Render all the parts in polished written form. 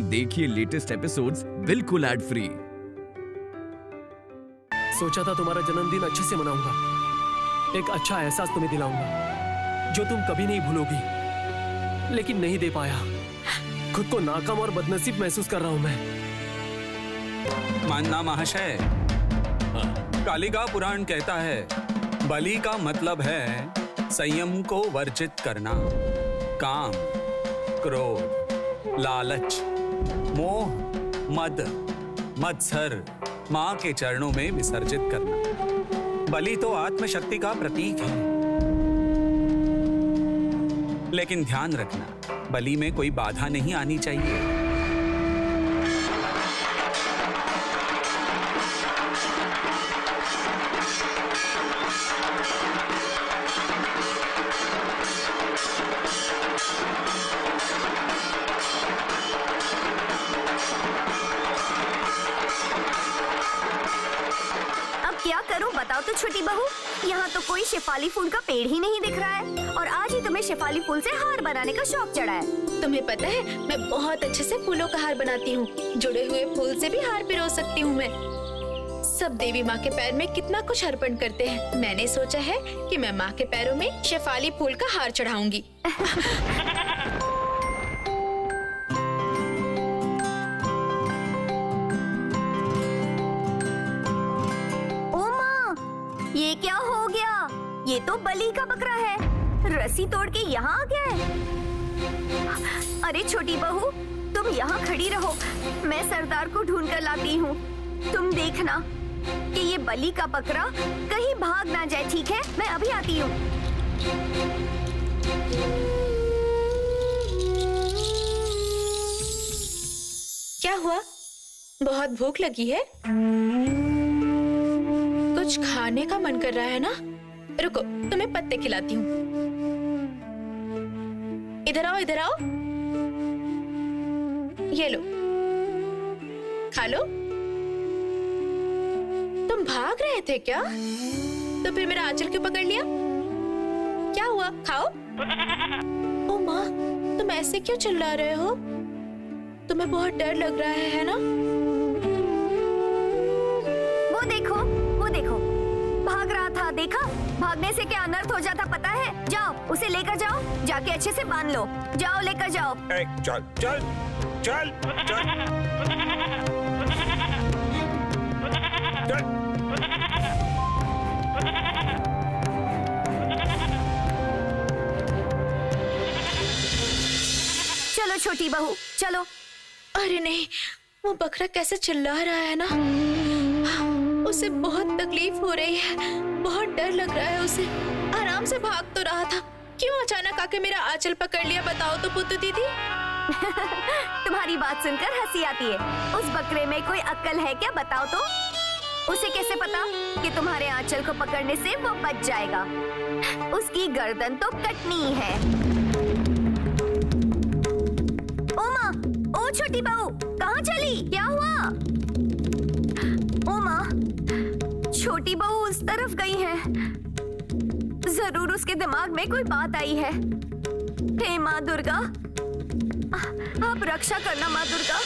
देखिए latest episodes बिल्कुल ad free. सोचा था तुम्हारा जन्मदिन अच्छे से मनाऊंगा, एक अच्छा एहसास तुम्हें दिलाऊंगा जो तुम कभी नहीं भूलोगी, लेकिन नहीं दे पाया। खुद को नाकाम और बदनसीब महसूस कर रहा हूं मैं। मानना महाशय, कालिका पुराण कहता है बलि का मतलब है संयम को वर्जित करना। काम, क्रोध, लालच, मोह, मद, मत्सर मां के चरणों में विसर्जित करना। बलि तो आत्मशक्ति का प्रतीक है, लेकिन ध्यान रखना बलि में कोई बाधा नहीं आनी चाहिए। क्या करूं बताओ तो छोटी बहू, यहाँ तो कोई शेफाली फूल का पेड़ ही नहीं दिख रहा है और आज ही तुम्हें शेफाली फूल से हार बनाने का शौक चढ़ा है। तुम्हें पता है मैं बहुत अच्छे से फूलों का हार बनाती हूँ। जुड़े हुए फूल से भी हार पिरो सकती हूँ मैं। सब देवी माँ के पैर में कितना कुछ अर्पण करते हैं। मैंने सोचा है कि मैं माँ के पैरों में शेफाली फूल का हार चढ़ाऊंगी। ये क्या हो गया? ये तो बलि का बकरा है, रस्सी तोड़ के यहाँ आ गया है। अरे छोटी बहू, तुम यहाँ खड़ी रहो, मैं सरदार को ढूंढ कर लाती हूँ। तुम देखना कि ये बलि का बकरा कहीं भाग ना जाए, ठीक है? मैं अभी आती हूँ। क्या हुआ? बहुत भूख लगी है? कुछ खाने का मन कर रहा है ना? रुको, तुम्हें पत्ते खिलाती हूँ। इधर आओ, इधर आओ। ये लो, खा लो। तुम भाग रहे थे क्या? तो फिर मेरा आंचल क्यों पकड़ लिया? क्या हुआ? खाओ। ओ माँ, तुम ऐसे क्यों चिल्ला रहे हो? तुम्हें बहुत डर लग रहा है ना? वो देखो, भाग रहा था, देखा? भागने से क्या अनर्थ हो जाता पता है? जाओ, उसे लेकर जाओ, जाके अच्छे से बांध लो। जाओ, लेकर जाओ। चल चल चल चल चल। चलो छोटी बहू, चलो। अरे नहीं, वो बकरा कैसे चिल्ला रहा है ना? उसे बहुत तकलीफ हो रही है, बहुत डर लग रहा है उसे। आराम से भाग तो रहा था, क्यों अचानक आके मेरा आंचल पकड़ लिया? बताओ तो पुत्तू दीदी। तुम्हारी बात सुनकर हंसी आती है। उस बकरे में कोई अक्ल है क्या? बताओ तो। उसे कैसे पता कि तुम्हारे आंचल को पकड़ने से वो बच जाएगा? उसकी गर्दन तो कटनी है। ओ माँ, ओ छोटी बहू, कहाँ चली? क्या हुआ? ओ माँ, छोटी बहू उस तरफ गई है। जरूर उसके दिमाग में कोई बात आई है। हे माँ दुर्गा, आप रक्षा करना माँ दुर्गा।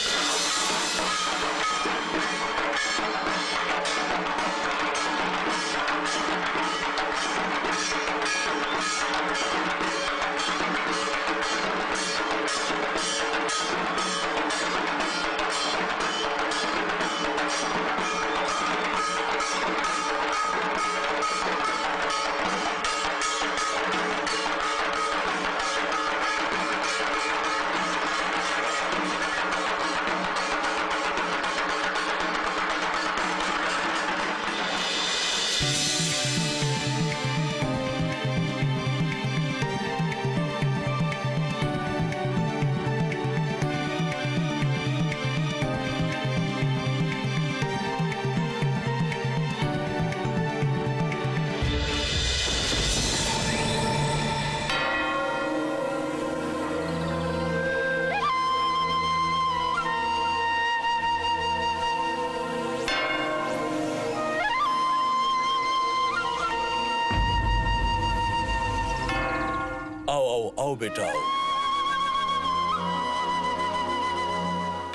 आओ आओ आओ बेटा आओ।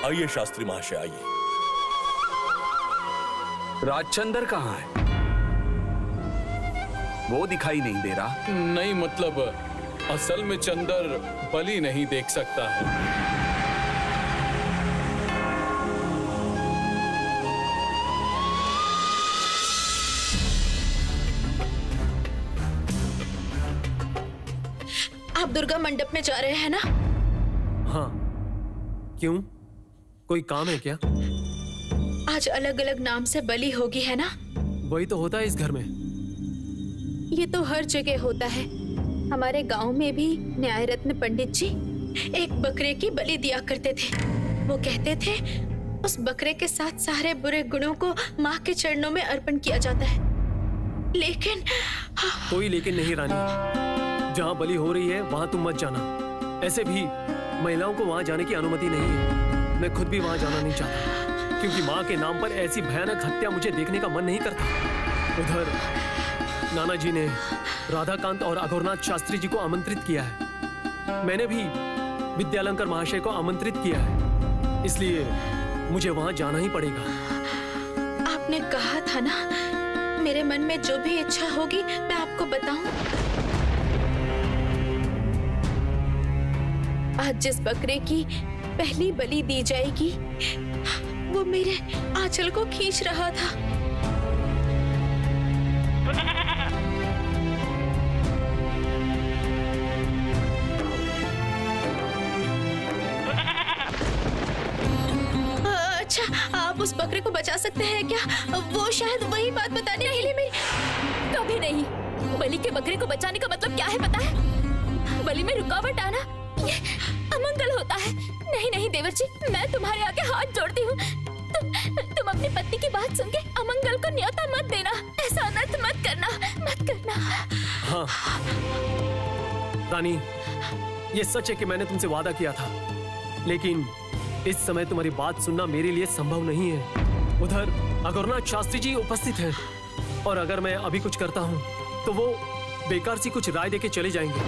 आइए शास्त्री महाशय, आइए। राजचंद्र कहाँ है? वो दिखाई नहीं दे रहा। नहीं, मतलब असल में चंदर बलि नहीं देख सकता है। आप दुर्गा मंडप में जा रहे हैं ना? हाँ, क्यों? कोई काम है क्या? आज अलग अलग नाम से बलि होगी, है ना? वही तो होता है इस घर में। ये तो हर जगह होता है। हमारे गांव में भी न्याय रत्न पंडित जी एक बकरे की बलि दिया करते थे। वो कहते थे उस बकरे के साथ सारे बुरे गुणों को माँ के चरणों में अर्पण किया जाता है। लेकिन कोई लेकिन नहीं रानी। जहाँ बलि हो रही है वहाँ तुम मत जाना। ऐसे भी महिलाओं को वहाँ जाने की अनुमति नहीं है। मैं खुद भी वहाँ जाना नहीं चाहता, क्योंकि माँ के नाम पर ऐसी भयानक हत्या मुझे देखने का मन नहीं करता। उधर नाना जी ने राधाकांत और अघोरनाथ शास्त्री जी को आमंत्रित किया है। मैंने भी विद्यालंकर महाशय को आमंत्रित किया है, इसलिए मुझे वहाँ जाना ही पड़ेगा। आपने कहा था ना, मेरे मन में जो भी इच्छा होगी मैं आपको बताऊं। आज जिस बकरे की पहली बलि दी जाएगी वो मेरे आंचल को खींच रहा था। अच्छा, आप उस बकरे को बचा सकते हैं क्या? वो शायद वही बात बताने के लिए मेरी। कभी नहीं। बलि के बकरे को बचाने का मतलब क्या है पता है? बलि में रुकावट आना ये अमंगल होता है। नहीं नहीं देवर जी, मैं तुम्हारे आगे हाथ जोड़ती हूँ। तुम अपनी पत्नी की बात सुन के अमंगल को न्योता मत देना। ऐसा अनर्थ मत करना, मत करना। हाँ रानी, ये सच है कि मैंने तुमसे वादा किया था, लेकिन इस समय तुम्हारी बात सुनना मेरे लिए संभव नहीं है। उधर अघोरनाथ शास्त्री जी उपस्थित हैं, और अगर मैं अभी कुछ करता हूँ तो वो बेकार सी कुछ राय देके चले जाएंगे।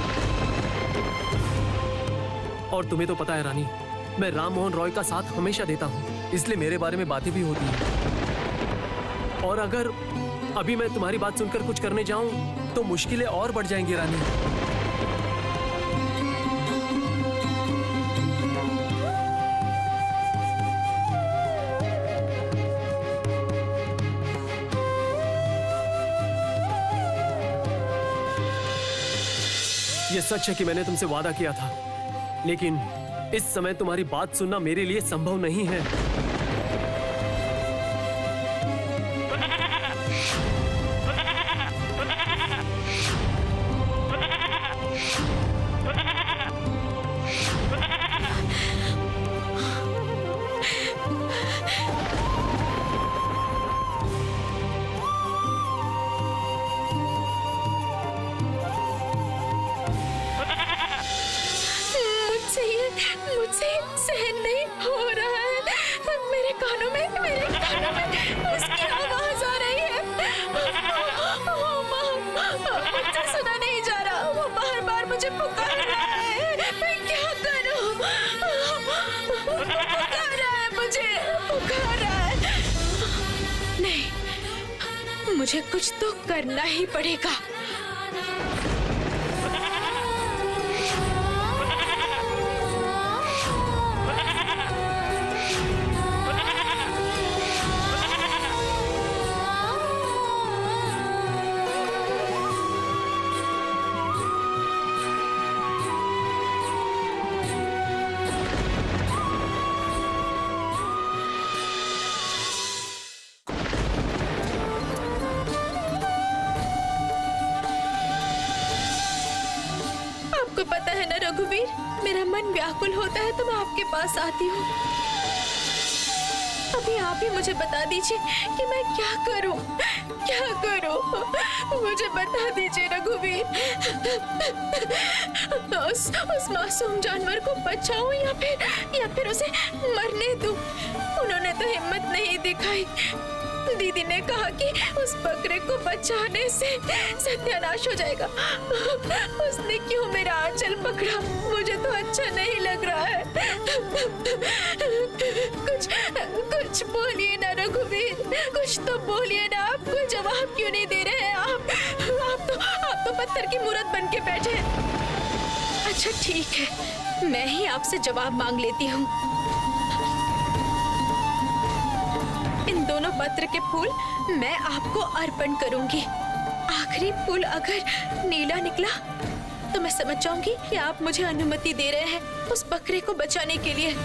और तुम्हें तो पता है रानी, मैं राम मोहन रॉय का साथ हमेशा देता हूँ, इसलिए मेरे बारे में बातें भी होती हैं। और अगर अभी मैं तुम्हारी बात सुनकर कुछ करने जाऊं तो मुश्किलें और बढ़ जाएंगी रानी। ये सच है कि मैंने तुमसे वादा किया था, लेकिन इस समय तुम्हारी बात सुनना मेरे लिए संभव नहीं है। मुझसे सहन नहीं हो रहा है। मेरे कानों में उसकी आवाज आ रही है। मुझसे सुना नहीं जा रहा। वो बार-बार मुझे पुकार रहा है। मैं क्या करूं? पुकार रहा है, मुझे पुकार रहा है। नहीं, मुझे कुछ तो करना ही पड़ेगा। पता है ना रघुवीर, मेरा मन व्याकुल होता है तो मैं आपके पास आती हूँ। अभी आप ही मुझे बता दीजिए कि मैं क्या करूँ, क्या करूँ? मुझे बता दीजिए रघुवीर। उस मासूम जानवर को बचाऊं या फिर उसे मरने दूं? उन्होंने तो हिम्मत नहीं दिखाई। दीदी ने कहा कि उस बकरे को बचाने से सत्यानाश हो जाएगा। उसने क्यों मेरा आंचल पकड़ा? मुझे तो अच्छा नहीं लग रहा है। बोलिए ना, आप कोई जवाब क्यों नहीं दे रहे हैं? आप तो पत्थर की मूरत बन के बैठे हैं। अच्छा ठीक है, मैं ही आपसे जवाब मांग लेती हूँ। इन दोनों पत्र के फूल मैं आपको अर्पण करूंगी। आखिरी फूल अगर नीला निकला तो मैं समझ जाऊंगी कि आप मुझे अनुमति दे रहे हैं उस बकरे को बचाने के लिए।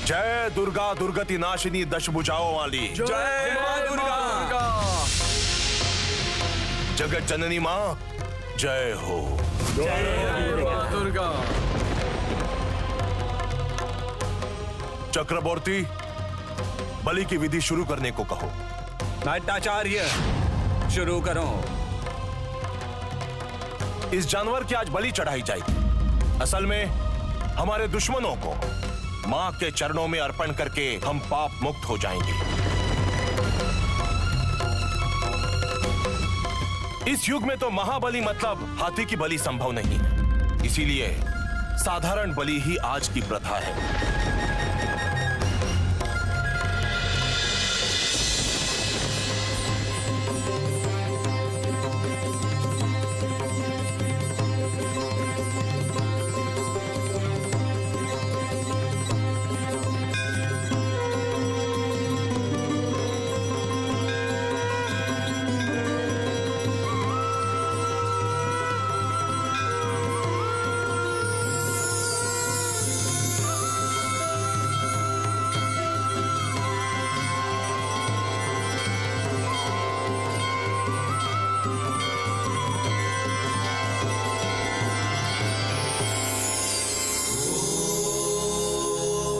जय दुर्गा दुर्गति नाशिनी दशभुजाओं वाली। जय मां दुर्गा। जगत जननी मां जय हो। दुर्गा। चक्रवर्ती, बलि की विधि शुरू करने को कहो। नाट्याचार्य, शुरू करो। इस जानवर की आज बलि चढ़ाई जाएगी। असल में हमारे दुश्मनों को मां के चरणों में अर्पण करके हम पाप मुक्त हो जाएंगे। इस युग में तो महाबली मतलब हाथी की बलि संभव नहीं है, इसीलिए साधारण बलि ही आज की प्रथा है।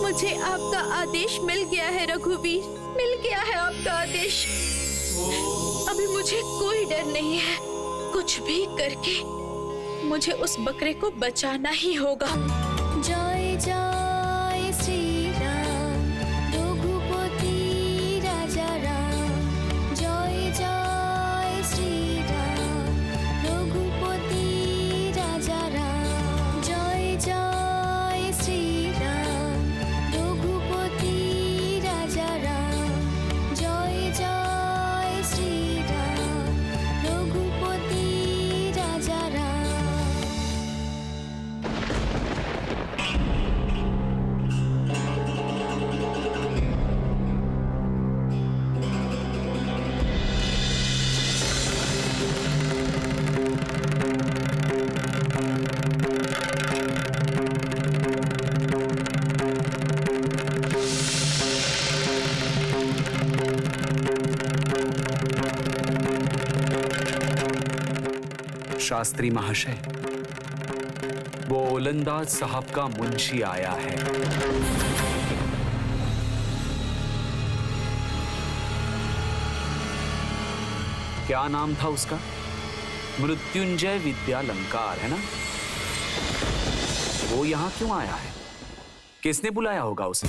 मुझे आपका आदेश मिल गया है रघुवीर, मिल गया है आपका आदेश। अभी मुझे कोई डर नहीं है। कुछ भी करके मुझे उस बकरे को बचाना ही होगा। जय जय श्री राम रघुपति राजा राम। जय जय श्री राम रघुपति राजा राम। जय जय श्री राम रघुपति राजा राम। जय जय श्री राम रघुपति राजा राम। शास्त्री महाशय, वो ओलंदाज साहब का मुंशी आया है। क्या नाम था उसका? मृत्युंजय विद्यालंकार, है ना? वो यहां क्यों आया है? किसने बुलाया होगा उसे?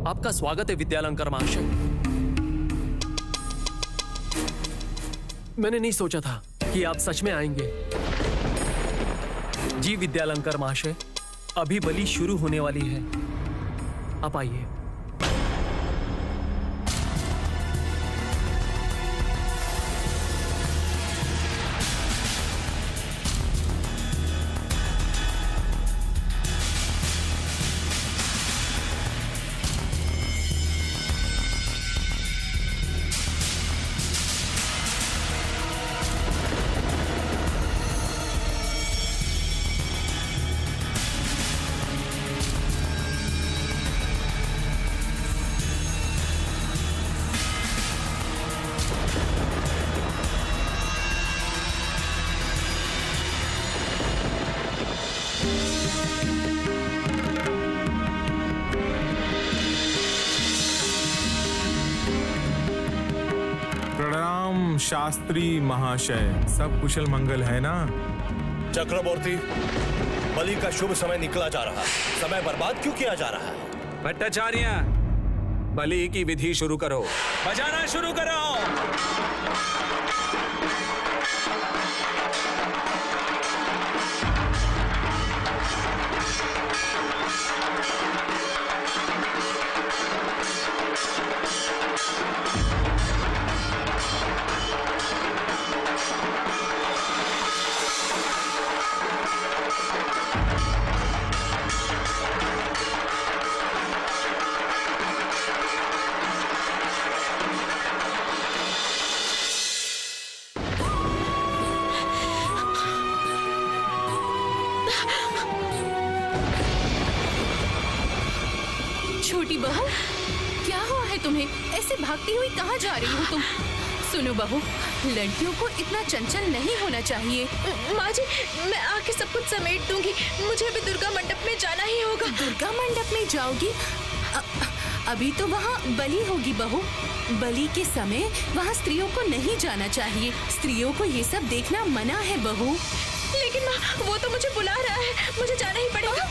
आपका स्वागत है विद्यालंकार महाशय। मैंने नहीं सोचा था कि आप सच में आएंगे। जी विद्यालंकार महाशय, अभी बलि शुरू होने वाली है, आप आइए। शास्त्री महाशय, सब कुशल मंगल है ना? चक्रवर्ती, बलि का शुभ समय निकला जा रहा है, समय बर्बाद क्यों किया जा रहा है? भट्टाचार्य, बलि की विधि शुरू करो, बजाना शुरू करो। छोटी बहू, क्या हुआ है तुम्हें? ऐसे भागती हुई कहाँ जा रही हो तुम? सुनो बहू, लड़कियों को इतना चंचल नहीं होना चाहिए। माँ जी, मैं आके सब कुछ समेट दूंगी। मुझे अभी दुर्गा मंडप में जाना ही होगा। दुर्गा मंडप में जाओगी? अभी तो वहाँ बलि होगी बहू। बलि के समय वहाँ स्त्रियों को नहीं जाना चाहिए। स्त्रियों को ये सब देखना मना है बहू। लेकिन माँ, वो तो मुझे बुला रहा है, मुझे जाना ही पड़ेगा।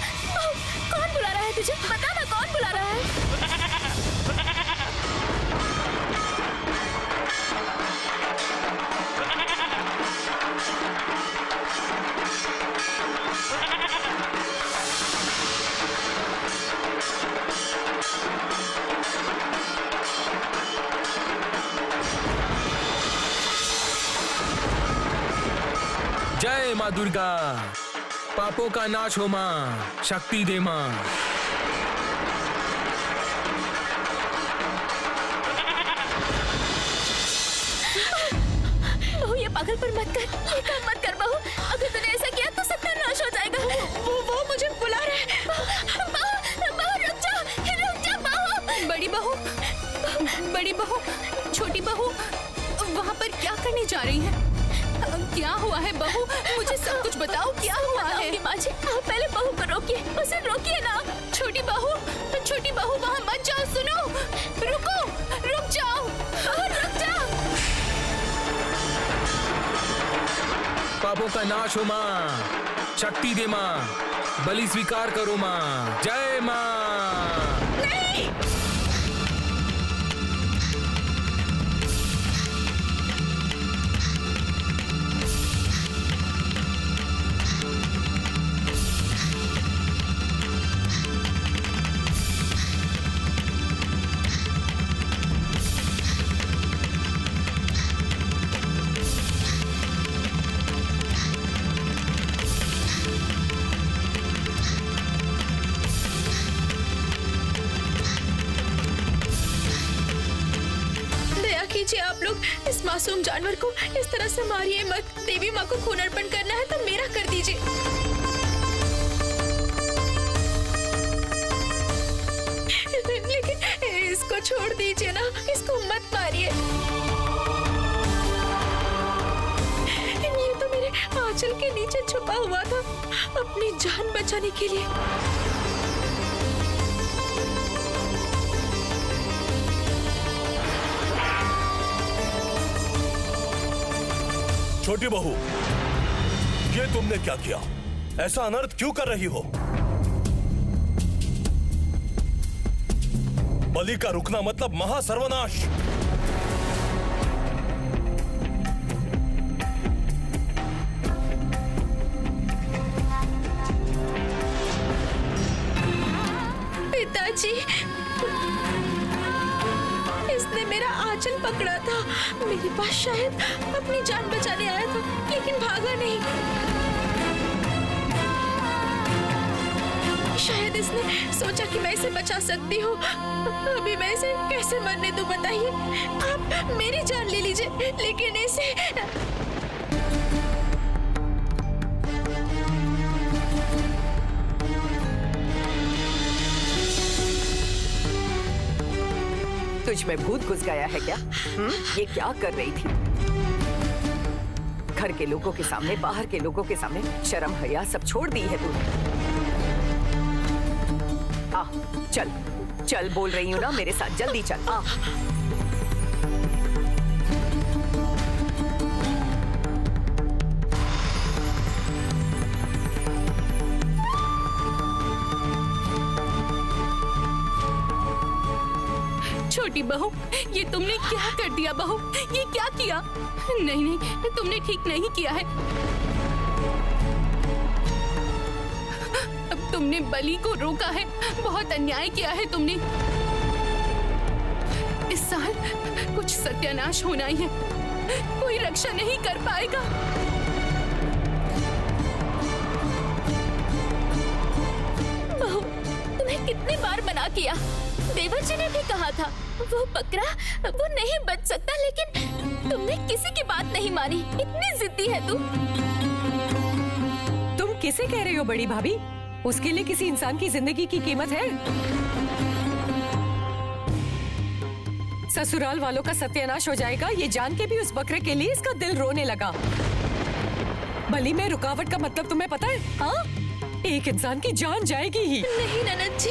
कौन बुला रहा है तुझे? बता ना, कौन बुला रहा है? जय माँ दुर्गा, पापों का नाश हो माँ, शक्ति दे माँ। बहू, ये पागलपन मत कर, ये काम मत कर बहू। अगर तूने ऐसा किया तो सत्यानाश हो जाएगा। वो मुझे बुला रहा है। बहू रुक जा बहू। बड़ी बहू, छोटी बहू, वहाँ पर क्या करने जा रही है? क्या हुआ है बहू? मुझे सब कुछ बताओ, क्या हुआ है? माँ जी, आप पहले बहू को रोकिए, उसे रोकिए ना। छोटी बहू वहाँ मत जाओ। सुनो, रुक जाओ, रुक जाओ। पापों का नाश हो माँ, शक्ति दे माँ, बलि स्वीकार करो माँ। जय माँ। नहीं। आप लोग इस मासूम जानवर को इस तरह से मारिए मत। देवी माँ को खून अर्पण करना है तो मेरा कर दीजिए। लेकिन इसको छोड़ दीजिए ना, इसको मत मारिए। ये तो मेरे आंचल के नीचे छुपा हुआ था अपनी जान बचाने के लिए। छोटी बहू, ये तुमने क्या किया? ऐसा अनर्थ क्यों कर रही हो? बलि का रुकना मतलब महासर्वनाश। पिताजी, इसने मेरा आंचल पकड़ा था। मेरे पास शायद अपनी जान बचाने आया था, लेकिन भागा नहीं। शायद इसने सोचा कि मैं इसे बचा सकती हूँ। अभी मैं इसे कैसे मरने दूँ बताइए? आप मेरी जान ले लीजिए, लेकिन इसे तुझ में भूत घुस गया है क्या? ये क्या कर रही थी? घर के लोगों के सामने, बाहर के लोगों के सामने शर्म हया सब छोड़ दी है तूने। आ, चल चल, बोल रही हूँ ना, मेरे साथ जल्दी चल। आ छोटी बहू, ये तुमने क्या कर दिया बहू? ये क्या किया? नहीं नहीं, तुमने ठीक नहीं किया है। अब तुमने बलि को रोका है, बहुत अन्याय किया है तुमने। इस साल कुछ सत्यानाश होना ही है, कोई रक्षा नहीं कर पाएगा। बहू, तुम्हें कितनी बार मना किया? देवर जी ने भी कहा था वो बकरा वो नहीं बच सकता, लेकिन तुमने किसी की बात नहीं मानी। इतनी जिद्दी है तुम किसे कह रही हो बड़ी भाभी? उसके लिए किसी इंसान की जिंदगी की कीमत है? ससुराल वालों का सत्यानाश हो जाएगा ये जान के भी उस बकरे के लिए इसका दिल रोने लगा। बलि में रुकावट का मतलब तुम्हें पता है? हाँ, एक इंसान की जान जाएगी ही। नहीं ननद जी,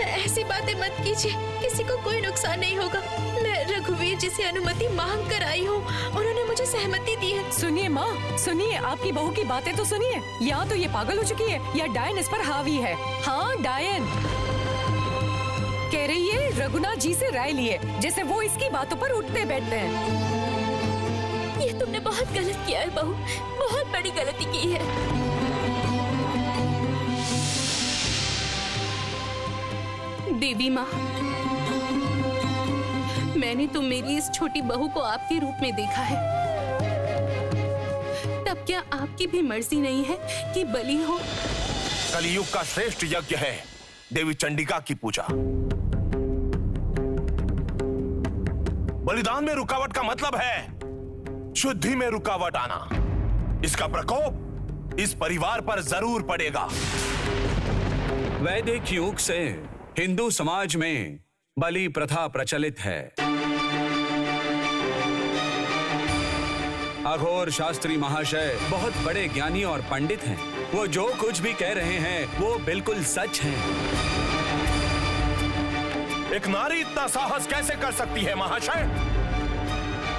ऐसी बातें मत कीजिए, किसी को कोई नुकसान नहीं होगा। मैं रघुवीर जी से अनुमति मांग कर आई हूँ, उन्होंने मुझे सहमति दी है। सुनिए माँ, सुनिए, आपकी बहू की बातें तो सुनिए। या तो ये पागल हो चुकी है या डायन इस पर हावी है। हाँ, डायन कह रही है रघुनाथ जी से राय लिए, जैसे वो इसकी बातों पर उठते बैठते हैं। ये तुमने बहुत गलत किया है बहू, बहुत बड़ी गलती की है। देवी माँ, मैंने तो मेरी इस छोटी बहू को आपके रूप में देखा है, तब क्या आपकी भी मर्जी नहीं है कि बलि हो? कलयुग का श्रेष्ठ यज्ञ है देवी चंडिका की पूजा। बलिदान में रुकावट का मतलब है शुद्धि में रुकावट आना। इसका प्रकोप इस परिवार पर जरूर पड़ेगा। वैदिक युग से हिंदू समाज में बलि प्रथा प्रचलित है। अघोर शास्त्री महाशय बहुत बड़े ज्ञानी और पंडित हैं। वो जो कुछ भी कह रहे हैं वो बिल्कुल सच है। एक नारी इतना साहस कैसे कर सकती है महाशय?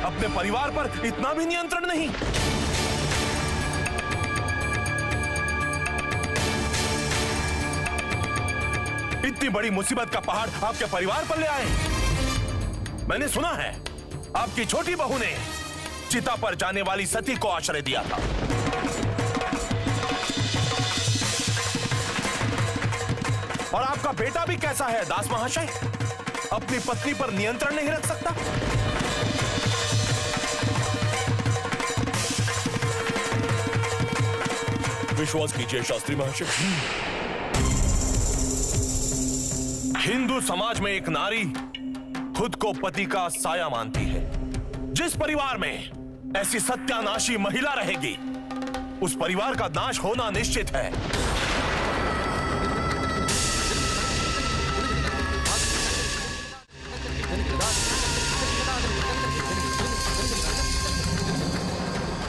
अपने परिवार पर इतना भी नियंत्रण नहीं? इतनी बड़ी मुसीबत का पहाड़ आपके परिवार पर ले आए। मैंने सुना है आपकी छोटी बहू ने चिता पर जाने वाली सती को आश्रय दिया था। और आपका बेटा भी कैसा है दास महाशय? अपनी पत्नी पर नियंत्रण नहीं रख सकता? विश्वास कीजिए शास्त्री महाशय, हिंदू समाज में एक नारी खुद को पति का साया मानती है। जिस परिवार में ऐसी सत्यानाशी महिला रहेगी, उस परिवार का नाश होना निश्चित है।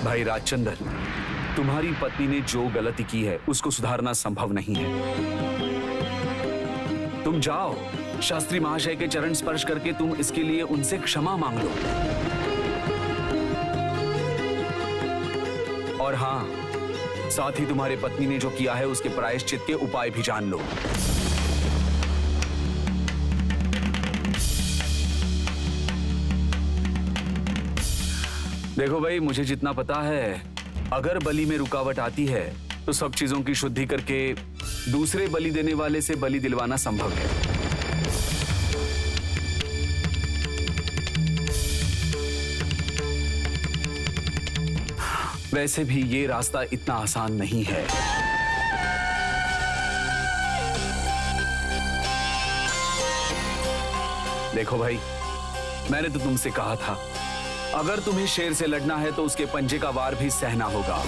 भाई राजचंद्र, तुम्हारी पत्नी ने जो गलती की है उसको सुधारना संभव नहीं है। तुम जाओ, शास्त्री महाशय के चरण स्पर्श करके तुम इसके लिए उनसे क्षमा मांग लो। और हाँ, साथ ही तुम्हारे पत्नी ने जो किया है उसके प्रायश्चित के उपाय भी जान लो। देखो भाई, मुझे जितना पता है, अगर बलि में रुकावट आती है तो सब चीजों की शुद्धि करके दूसरे बलि देने वाले से बलि दिलवाना संभव है। वैसे भी ये रास्ता इतना आसान नहीं है। देखो भाई, मैंने तो तुमसे कहा था, अगर तुम्हें शेर से लड़ना है तो उसके पंजे का वार भी सहना होगा।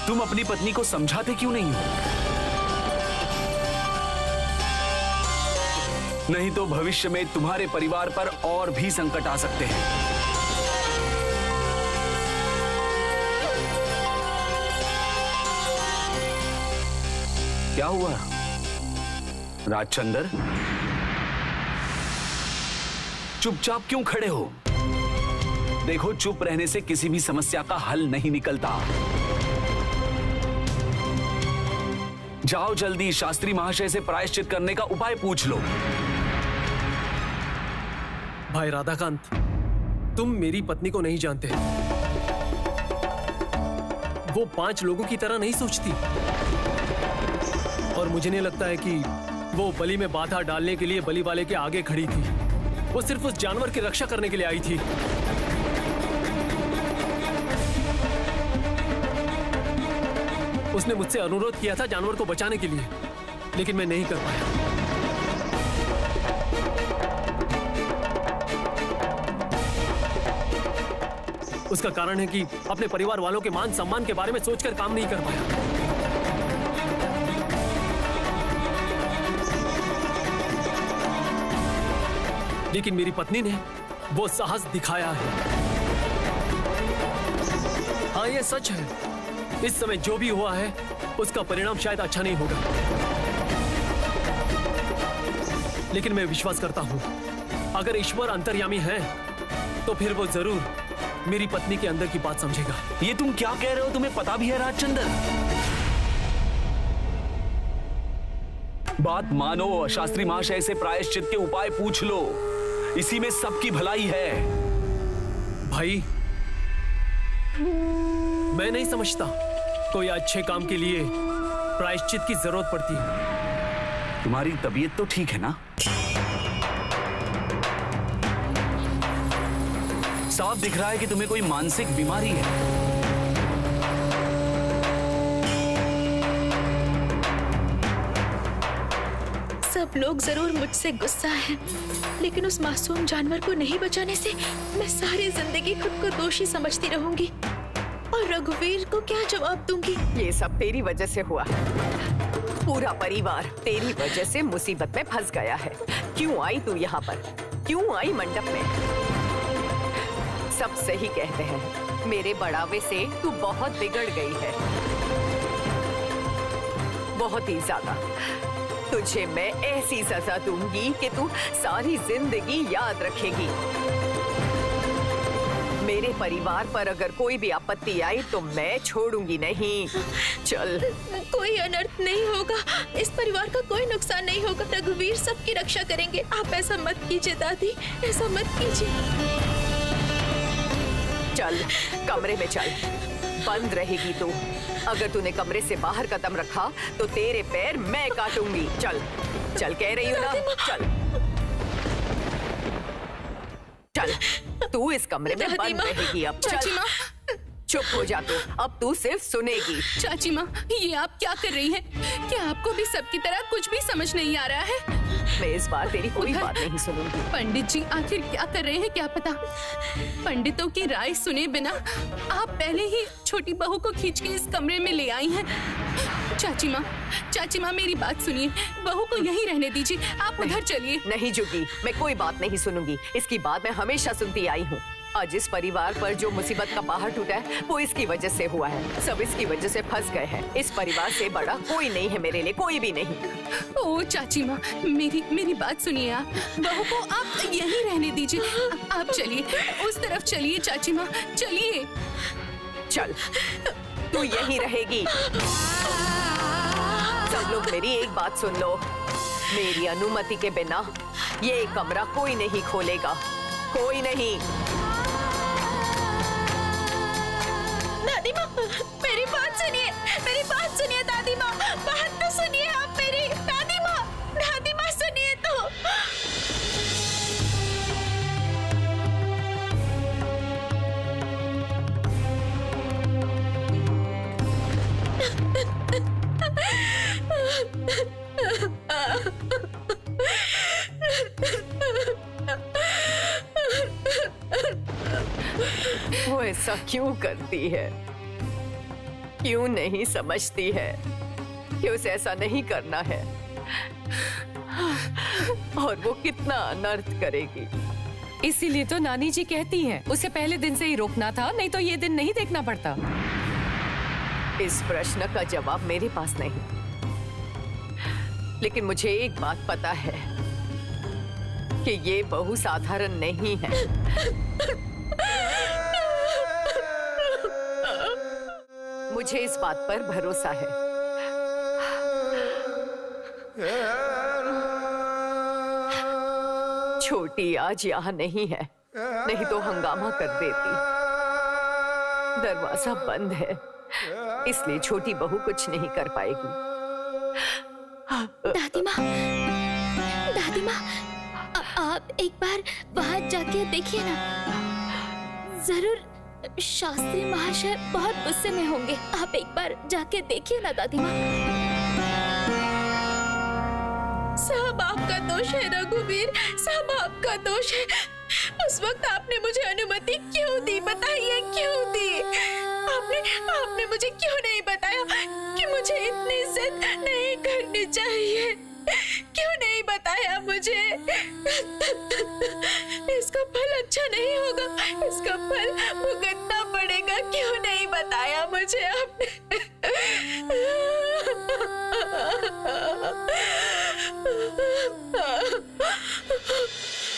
तुम अपनी पत्नी को समझाते क्यों नहीं हो? नहीं तो भविष्य में तुम्हारे परिवार पर और भी संकट आ सकते हैं। क्या हुआ राजचंद्र? चुपचाप क्यों खड़े हो? देखो, चुप रहने से किसी भी समस्या का हल नहीं निकलता। जाओ जल्दी शास्त्री महाशय से प्रायश्चित करने का उपाय पूछ लो। भाई राधाकांत, तुम मेरी पत्नी को नहीं जानते। वो 5 लोगों की तरह नहीं सोचती, और मुझे नहीं लगता है कि वो बलि में बाधा डालने के लिए बलि वाले के आगे खड़ी थी। वो सिर्फ उस जानवर की रक्षा करने के लिए आई थी। उसने मुझसे अनुरोध किया था जानवर को बचाने के लिए, लेकिन मैं नहीं कर पाया। उसका कारण है कि अपने परिवार वालों के मान सम्मान के बारे में सोचकर काम नहीं कर पाया। लेकिन मेरी पत्नी ने वो साहस दिखाया है। हाँ, ये सच है, इस समय जो भी हुआ है उसका परिणाम शायद अच्छा नहीं होगा, लेकिन मैं विश्वास करता हूं अगर ईश्वर अंतर्यामी है तो फिर वो जरूर मेरी पत्नी के अंदर की बात समझेगा। ये तुम क्या कह रहे हो? तुम्हें पता भी है राजचंद्र? बात मानो, शास्त्री महाशय से प्रायश्चित के उपाय पूछ लो, इसी में सबकी भलाई है। भाई, मैं नहीं समझता कोई अच्छे काम के लिए प्रायश्चित की जरूरत पड़ती है। तुम्हारी तबीयत तो ठीक है ना? साफ दिख रहा है कि तुम्हें कोई मानसिक बीमारी है। सब लोग जरूर मुझसे गुस्सा हैं, लेकिन उस मासूम जानवर को नहीं बचाने से मैं सारी जिंदगी खुद को दोषी समझती रहूंगी। और रघुवीर को क्या जवाब दूंगी? ये सब तेरी वजह से हुआ है। पूरा परिवार तेरी वजह से मुसीबत में फंस गया है। क्यों आई तू यहाँ पर? क्यों आई मंडप में? सब सही कहते हैं, मेरे बढ़ावे से तू बहुत बिगड़ गई है, बहुत ही ज्यादा। तुझे मैं ऐसी सजा दूंगी कि तू सारी जिंदगी याद रखेगी। मेरे परिवार पर अगर कोई भी आपत्ति आई तो मैं छोड़ूंगी नहीं। चल। कोई अनर्थ नहीं होगा, इस परिवार का कोई नुकसान नहीं होगा। रघुवीर सबकी रक्षा करेंगे। आप ऐसा मत कीजिए दादी, ऐसा मत कीजिए। चल, कमरे में चल। बंद रहेगी तू। अगर तूने कमरे से बाहर कदम रखा तो तेरे पैर मैं काटूंगी। चल चल, कह रही हूँ ना, चल चल। तू इस कमरे में बंद रहेगी अब। चल, चुप हो जा तू, अब तू सिर्फ सुनेगी। चाची माँ, ये आप क्या कर रही हैं? क्या आपको भी सबकी तरह कुछ भी समझ नहीं आ रहा है? मैं इस बार तेरी कोई बात नहीं सुनूंगी। पंडित जी आखिर क्या कर रहे हैं क्या पता? पंडितों की राय सुने बिना आप पहले ही छोटी बहू को खींच के इस कमरे में ले आई हैं। चाची माँ मेरी बात सुनिए, बहू को यहीं रहने दीजिए, आप उधर चलिए। नहीं जुगी, मैं कोई बात नहीं सुनूंगी। इसकी बात मैं हमेशा सुनती आई हूँ। आज इस परिवार पर जो मुसीबत का पहाड़ टूटा है वो इसकी वजह से हुआ है। सब इसकी वजह से फंस गए हैं। इस परिवार से बड़ा कोई नहीं है मेरे लिए, कोई भी नहीं। ओ चाची माँ, मेरी बात सुनिए, आप बहू को आप यहीं रहने दीजिए। आप चलिए, उस तरफ चलिए चाची माँ, चलिए। चल, तू यहीं रहेगी। सब लोग मेरी एक बात सुन लो, मेरी अनुमति के बिना ये कमरा कोई नहीं खोलेगा, कोई नहीं। दादी माँ, मेरी बात सुनिए, मेरी बात सुनिए दादी माँ, बात तो सुनिए आप मेरी। दादी माँ सुनिए तो। वो ऐसा क्यों करती है? क्यों नहीं समझती है कि उसे ऐसा नहीं करना है, और वो कितना अनर्थ करेगी। इसीलिए तो नानी जी कहती हैं, उसे पहले दिन से ही रोकना था, नहीं तो ये दिन नहीं देखना पड़ता। इस प्रश्न का जवाब मेरे पास नहीं, लेकिन मुझे एक बात पता है कि ये बहू साधारण नहीं है। मुझे इस बात पर भरोसा है। छोटी आज यहाँ नहीं है, नहीं तो हंगामा कर देती। दरवाजा बंद है, इसलिए छोटी बहू कुछ नहीं कर पाएगी। दादी माँ, आप एक बार वहां जाके देखिए ना, जरूर शास्त्री महाशय बहुत गुस्से में होंगे। आप एक बार जाके देखिए ना दादी माँ। सब आपका दोष है रघुवीर, सब आपका दोष है। उस वक्त आपने मुझे अनुमति क्यों दी, बताइए क्यों दी? आपने मुझे क्यों नहीं बताया कि मुझे इतनी जिद नहीं करनी चाहिए? क्यों नहीं बताया मुझे? इसका फल अच्छा नहीं होगा, इसका फल भुगतना पड़ेगा। क्यों नहीं बताया मुझे आपने?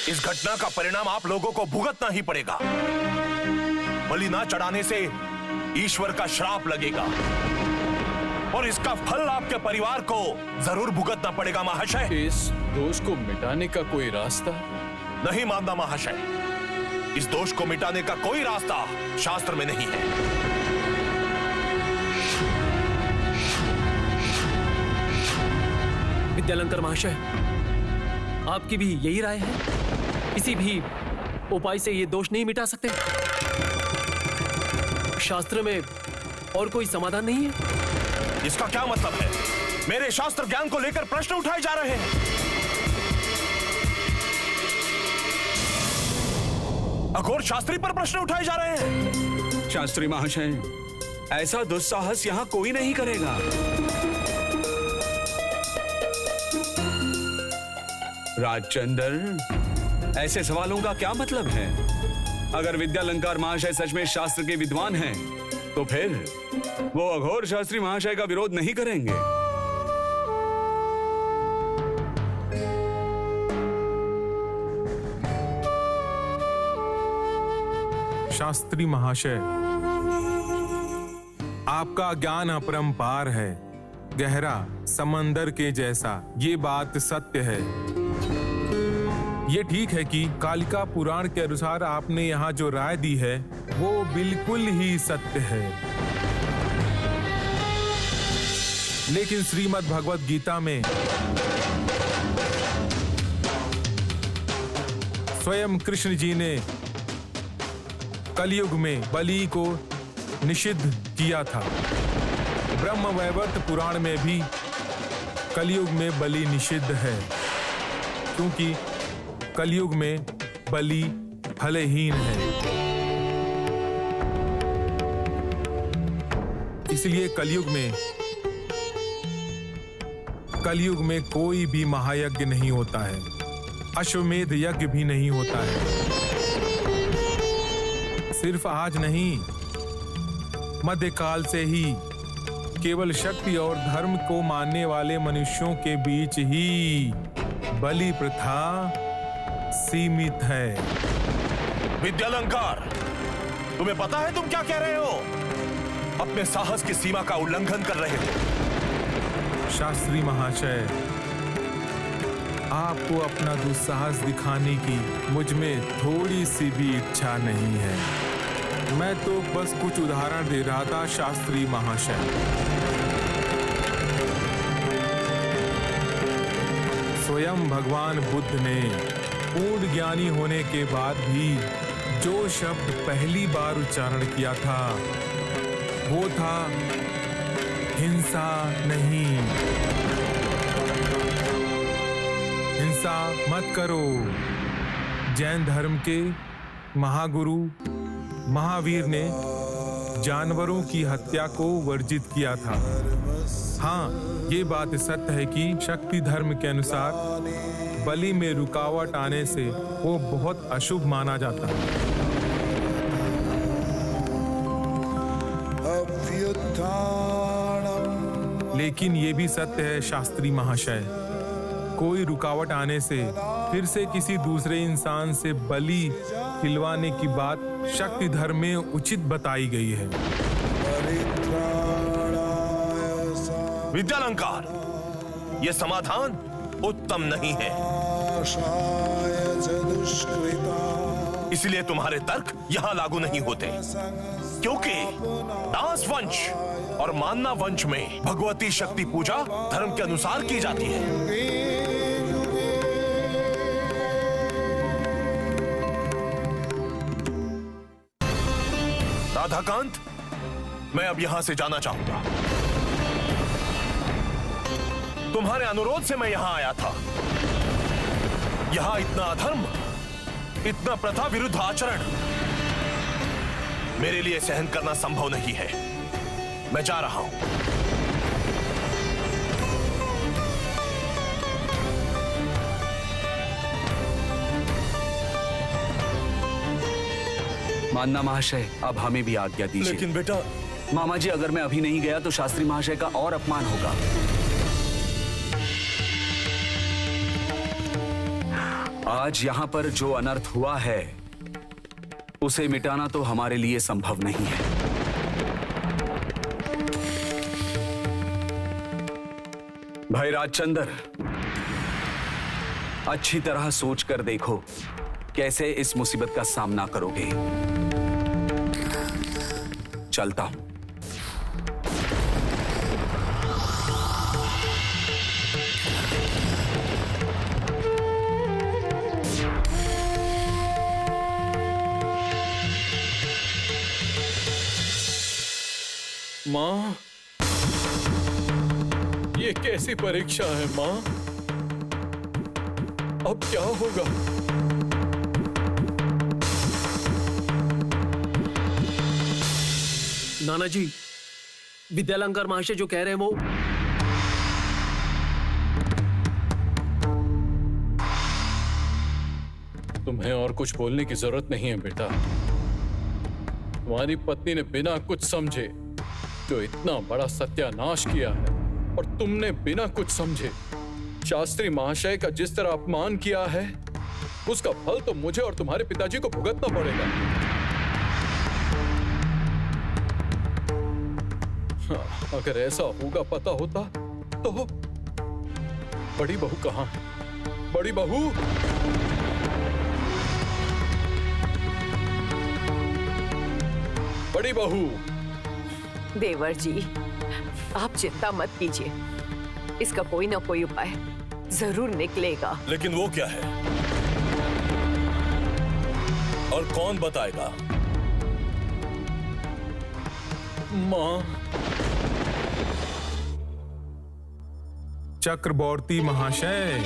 इस घटना का परिणाम आप लोगों को भुगतना ही पड़ेगा। बलि ना चढ़ाने से ईश्वर का श्राप लगेगा और इसका फल आपके परिवार को जरूर भुगतना पड़ेगा महाशय। इस दोष को मिटाने का कोई रास्ता? नहीं मानता महाशय, इस दोष को मिटाने का कोई रास्ता शास्त्र में नहीं है। विद्यालंकर महाशय, आपकी भी यही राय है? किसी भी उपाय से ये दोष नहीं मिटा सकते? शास्त्र में और कोई समाधान नहीं है? इसका क्या मतलब है? मेरे शास्त्र ज्ञान को लेकर प्रश्न उठाए जा रहे हैं। अघोर शास्त्री पर प्रश्न उठाए जा रहे हैं। शास्त्री महाशय, ऐसा दुस्साहस यहाँ कोई नहीं करेगा। राजचंद्र, ऐसे सवालों का क्या मतलब है? अगर विद्यालंकार महाशय सच में शास्त्र के विद्वान हैं, तो फिर वो अघोर शास्त्री महाशय का विरोध नहीं करेंगे। शास्त्री महाशय, आपका ज्ञान अपरंपार है, गहरा समंदर के जैसा। ये बात सत्य है। ये ठीक है कि कालिका पुराण के अनुसार आपने यहाँ जो राय दी है वो बिल्कुल ही सत्य है, लेकिन श्रीमद् भगवत गीता में स्वयं कृष्ण जी ने कलयुग में बलि को निषिद्ध किया था। ब्रह्म वैवर्त पुराण में भी कलयुग में बलि निषिद्ध है, क्योंकि कलयुग में बलि फलहीन है। इसलिए कलयुग में कोई भी महायज्ञ नहीं होता है, अश्वमेध यज्ञ भी नहीं होता है। सिर्फ आज नहीं, मध्यकाल से ही केवल शक्ति और धर्म को मानने वाले मनुष्यों के बीच ही बलि प्रथा सीमित है। विद्यालंकार, तुम्हें पता है तुम क्या कह रहे हो? अपने साहस की सीमा का उल्लंघन कर रहे हो। शास्त्री महाशय, आपको अपना दुस्साहस दिखाने की मुझ में थोड़ी सी भी इच्छा नहीं है। मैं तो बस कुछ उदाहरण दे रहा था शास्त्री महाशय। स्वयं भगवान बुद्ध ने पूर्ण ज्ञानी होने के बाद भी जो शब्द पहली बार उच्चारण किया था वो था हिंसा नहीं। हिंसा मत करो। जैन धर्म के महागुरु महावीर ने जानवरों की हत्या को वर्जित किया था। हाँ, ये बात सत्य है कि शक्ति धर्म के अनुसार बलि में रुकावट आने से वो बहुत अशुभ माना जाता है। लेकिन ये भी सत्य है शास्त्री महाशय, कोई रुकावट आने से फिर से किसी दूसरे इंसान से बलि खिलवाने की बात शक्ति धर्म में उचित बताई गई है। विद्यालंकार, यह समाधान उत्तम नहीं है। इसलिए तुम्हारे तर्क यहां लागू नहीं होते, क्योंकि दास वंश और मानना वंश में भगवती शक्ति पूजा धर्म के अनुसार की जाती है। राधाकांत, मैं अब यहां से जाना चाहूंगा। तुम्हारे अनुरोध से मैं यहां आया था। यहां इतना अधर्म, इतना प्रथा विरुद्ध आचरण मेरे लिए सहन करना संभव नहीं है। मैं जा रहा हूं। मानना महाशय, अब हमें भी आज्ञा दीजिए। लेकिन बेटा। मामा जी, अगर मैं अभी नहीं गया तो शास्त्री महाशय का और अपमान होगा। आज यहाँ पर जो अनर्थ हुआ है उसे मिटाना तो हमारे लिए संभव नहीं है। भाई राजचंद्र, अच्छी तरह सोच कर देखो कैसे इस मुसीबत का सामना करोगे। चलता हूं। माँ, ये कैसी परीक्षा है माँ? अब क्या होगा? नाना जी, विद्यालंकार महाशय जो कह रहे हैं वो तुम्हें और कुछ बोलने की जरूरत नहीं है बेटा। तुम्हारी पत्नी ने बिना कुछ समझे जो इतना बड़ा सत्यानाश किया है, और तुमने बिना कुछ समझे शास्त्री महाशय का जिस तरह अपमान किया है, उसका फल तो मुझे और तुम्हारे पिताजी को भुगतना पड़ेगा। हाँ, अगर ऐसा होगा पता होता तो। बड़ी बहू कहाँ है? बड़ी बहू! बड़ी बहू! देवर जी, आप चिंता मत कीजिए, इसका कोई ना कोई उपाय जरूर निकलेगा। लेकिन वो क्या है और कौन बताएगा? माँ। चक्रवर्ती महाशय,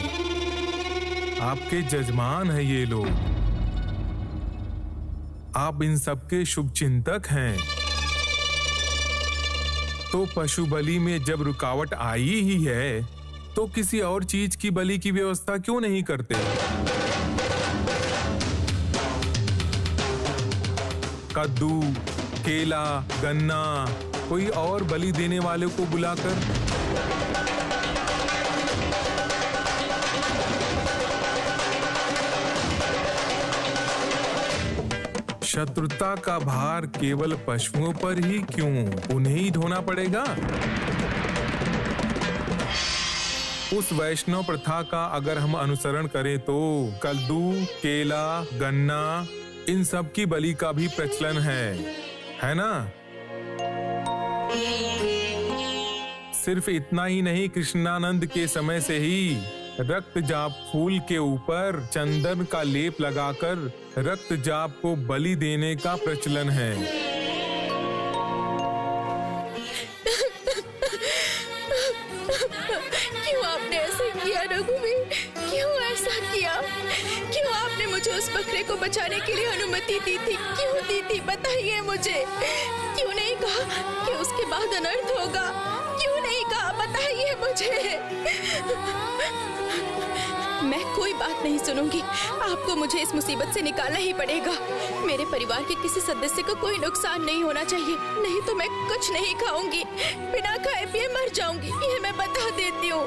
आपके जजमान है ये लोग। आप इन सबके शुभ चिंतक हैं। तो पशु बलि में जब रुकावट आई ही है तो किसी और चीज की बलि की व्यवस्था क्यों नहीं करते? कद्दू, केला, गन्ना, कोई और बलि देने वाले को बुलाकर शत्रुता का भार केवल पशुओं पर ही क्यों, उन्हें ही ढोना पड़ेगा? उस वैष्णव प्रथा का अगर हम अनुसरण करें तो कद्दू, केला, गन्ना, इन सब की बलि का भी प्रचलन है ना? सिर्फ इतना ही नहीं, कृष्णानंद के समय से ही रक्त जाप फूल के ऊपर चंदन का लेप लगाकर रक्त जाप को बलि देने का प्रचलन है। क्यों आपने ऐसा किया रघुवीर? क्यों ऐसा किया? क्यों आपने मुझे उस बकरे को बचाने के लिए अनुमति दी थी? क्यों दी थी? बताइए मुझे। क्यों नहीं कहा कि उसके बाद अनर्थ होगा? क्यों नहीं कहा? बताइए मुझे। मैं कोई बात नहीं सुनूंगी। आपको मुझे इस मुसीबत से निकालना ही पड़ेगा। मेरे परिवार के किसी सदस्य को कोई नुकसान नहीं होना चाहिए, नहीं तो मैं कुछ नहीं खाऊंगी। बिना खाए पिए मर जाऊंगी, ये मैं बता देती हूँ।